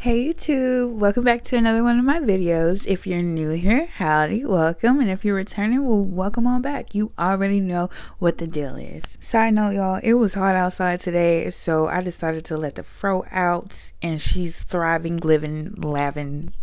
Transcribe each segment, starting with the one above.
Hey YouTube, welcome back to another one of my videos. If you're new here, howdy, welcome, and if you're returning, well, welcome on back. You already know what the deal is. Side note, y'all, it was hot outside today, so I decided to let the fro out, and she's thriving, living,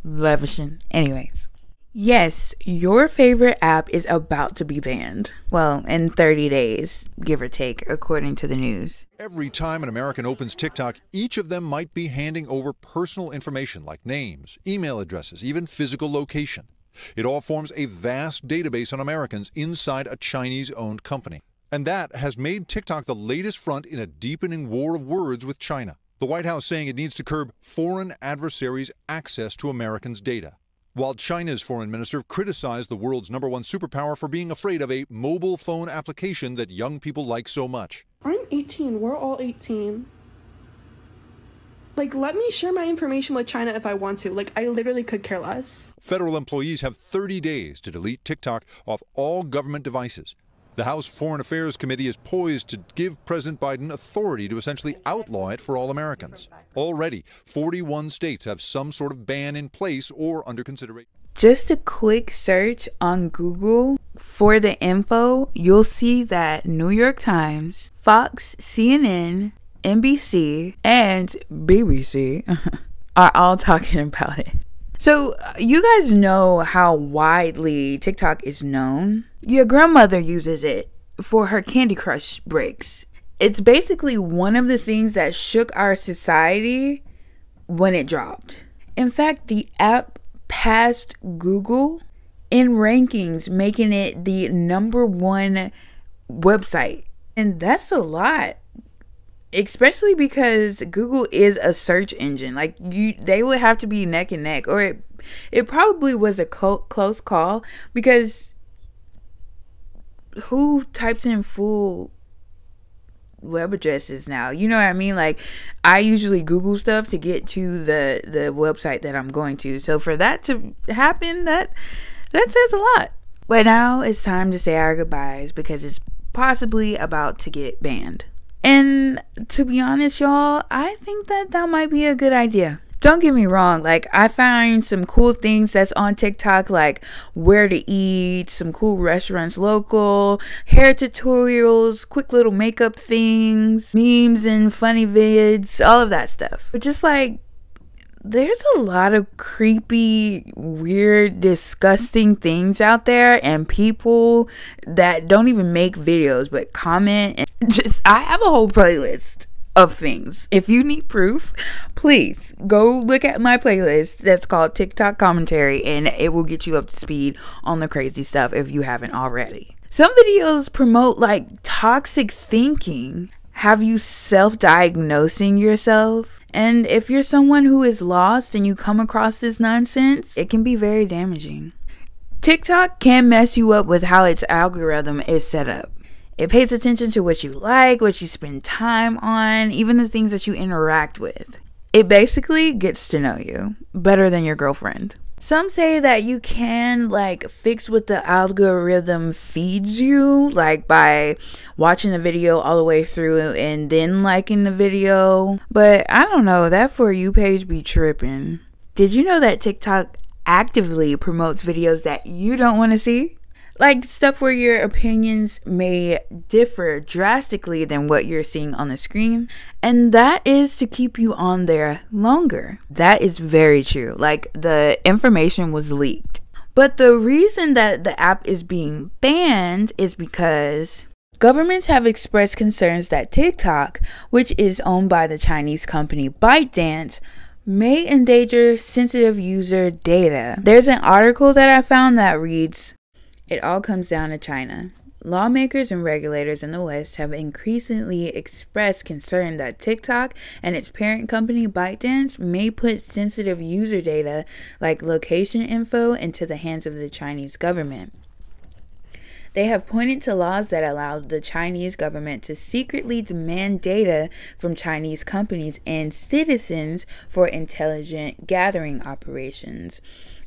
lavishing. Anyways, yes, your favorite app is about to be banned. Well, in 30 days, give or take, according to the news. Every time an American opens TikTok, each of them might be handing over personal information like names, email addresses, even physical location. It all forms a vast database on Americans inside a Chinese-owned company. And that has made TikTok the latest front in a deepening war of words with China. The White House saying it needs to curb foreign adversaries' access to Americans' data, while China's foreign minister criticized the world's #1 superpower for being afraid of a mobile phone application that young people like so much. I'm 18. We're all 18. Like, let me share my information with China if I want to. Like, I literally could care less. Federal employees have 30 days to delete TikTok off all government devices. The House Foreign Affairs Committee is poised to give President Biden authority to essentially outlaw it for all Americans. Already, 41 states have some sort of ban in place or under consideration. Just a quick search on Google for the info, you'll see that New York Times, Fox, CNN, NBC, and BBC are all talking about it. So you guys know how widely TikTok is known. Your grandmother uses it for her Candy Crush breaks. It's basically one of the things that shook our society when it dropped. In fact, the app passed Google in rankings, making it the #1 website. And that's a lot, especially because Google is a search engine. Like, they would have to be neck and neck, or it probably was a close call, because who types in full web addresses now? You know what I mean? Like, I usually Google stuff to get to the website that I'm going to. So for that to happen, that says a lot. But now it's time to say our goodbyes, because it's possibly about to get banned. And to be honest, y'all, I think that might be a good idea. Don't get me wrong, like, I find some cool things that's on TikTok, like where to eat, some cool restaurants local, hair tutorials, quick little makeup things, memes and funny vids, all of that stuff. But just like, there's a lot of creepy, weird, disgusting things out there, and people that don't even make videos but comment, and I have a whole playlist of things. If you need proof, please go look at my playlist that's called TikTok Commentary, and it will get you up to speed on the crazy stuff if you haven't already. Some videos promote like toxic thinking, have you self-diagnosing yourself, and if you're someone who is lost and you come across this nonsense, it can be very damaging. TikTok can mess you up with how its algorithm is set up. It pays attention to what you like, what you spend time on, even the things that you interact with. It basically gets to know you better than your girlfriend. Some say that you can like fix what the algorithm feeds you, like by watching the video all the way through and then liking the video. But I don't know, that For You page be tripping. Did you know that TikTok actively promotes videos that you don't want to see? Like stuff where your opinions may differ drastically than what you're seeing on the screen. And that is to keep you on there longer. That is very true. Like, the information was leaked. But the reason that the app is being banned is because governments have expressed concerns that TikTok, which is owned by the Chinese company ByteDance, may endanger sensitive user data. There's an article that I found that reads, "It all comes down to China. Lawmakers and regulators in the West have increasingly expressed concern that TikTok and its parent company ByteDance may put sensitive user data like location info into the hands of the Chinese government. They have pointed to laws that allow the Chinese government to secretly demand data from Chinese companies and citizens for intelligent gathering operations.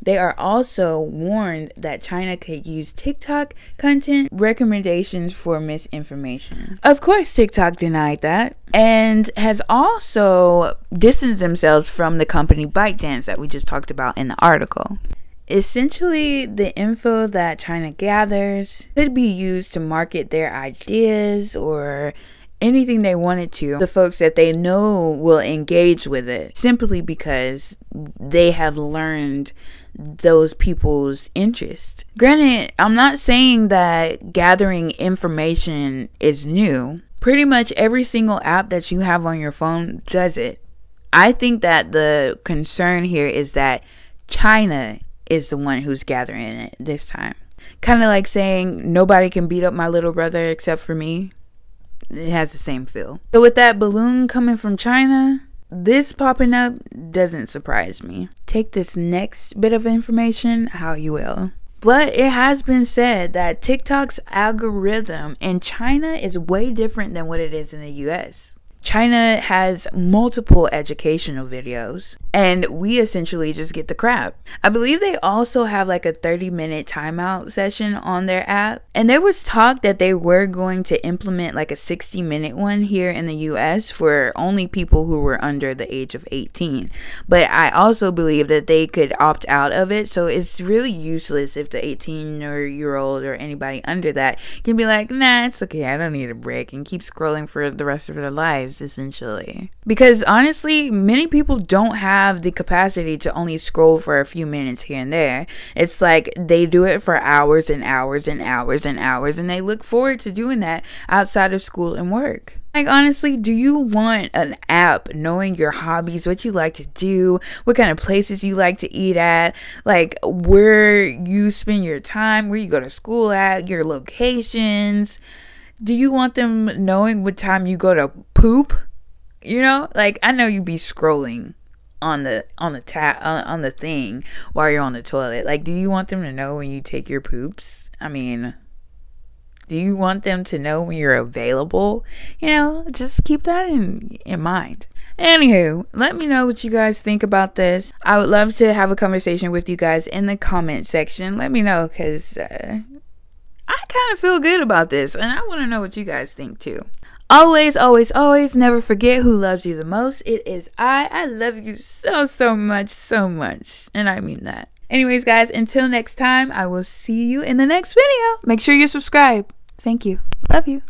They are also warned that China could use TikTok content recommendations for misinformation. Of course, TikTok denied that and has also distanced themselves from the company ByteDance that we just talked about in the article. Essentially, the info that China gathers could be used to market their ideas or anything they wanted to, the folks that they know will engage with it, simply because they have learned those people's interest. Granted, I'm not saying that gathering information is new. Pretty much every single app that you have on your phone does it. I think that the concern here is that China is the one who's gathering it this time. Kind of like saying nobody can beat up my little brother except for me. It has the same feel. So with that balloon coming from China, this popping up doesn't surprise me. Take this next bit of information how you will. But it has been said that TikTok's algorithm in China is way different than what it is in the US. China has multiple educational videos, and we essentially just get the crap. I believe they also have like a 30-minute timeout session on their app, and there was talk that they were going to implement like a 60-minute one here in the US for only people who were under the age of 18. But I also believe that they could opt out of it, so it's really useless if the 18-year-old or anybody under that can be like, nah, it's okay, I don't need a break, and keep scrolling for the rest of their lives, essentially. Because honestly, many people don't have the capacity to only scroll for a few minutes here and there. It's like they do it for hours and hours and hours and hours, and they look forward to doing that outside of school and work. Like, honestly, do you want an app knowing your hobbies, what you like to do, what kind of places you like to eat at, like where you spend your time, where you go to school at, your locations? Do you want them knowing what time you go to poop? You know, like, I know you be scrolling on the thing while you're on the toilet. Like, do you want them to know when you take your poops? I mean, do you want them to know when you're available? You know, just keep that in mind. Anywho, let me know what you guys think about this. I would love to have a conversation with you guys in the comment section. Let me know, because I kind of feel good about this, and I want to know what you guys think too. Always, always, always never forget who loves you the most. It is I. I love you so, so much, so much. And I mean that. Anyways, guys, until next time, I will see you in the next video. Make sure you subscribe. Thank you. Love you.